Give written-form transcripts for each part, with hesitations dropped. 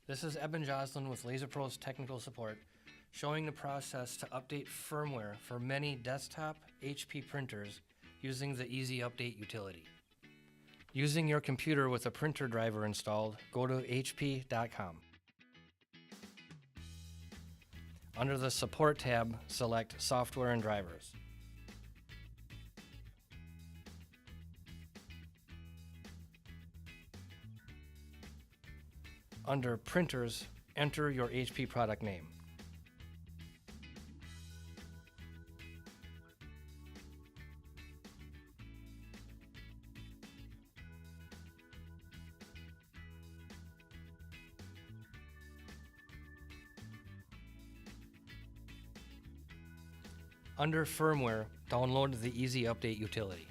This is Eben Joslin with LaserPro's technical support, showing the process to update firmware for many desktop HP printers using the Easy Update utility. Using your computer with a printer driver installed, go to hp.com. Under the Support tab, select Software and Drivers. Under Printers, enter your HP product name. Under Firmware, download the Easy Update utility.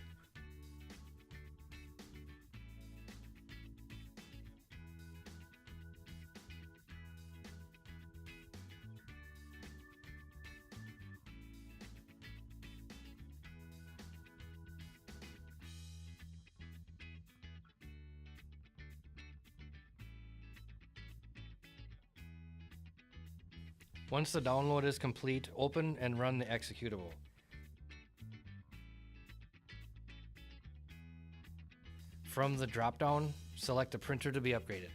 Once the download is complete, open and run the executable. From the drop-down, select a printer to be upgraded.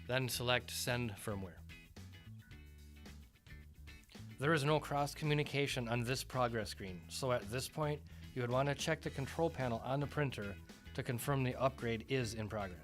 Then select Send Firmware. There is no cross-communication on this progress screen, so at this point, you would want to check the control panel on the printer to confirm the upgrade is in progress.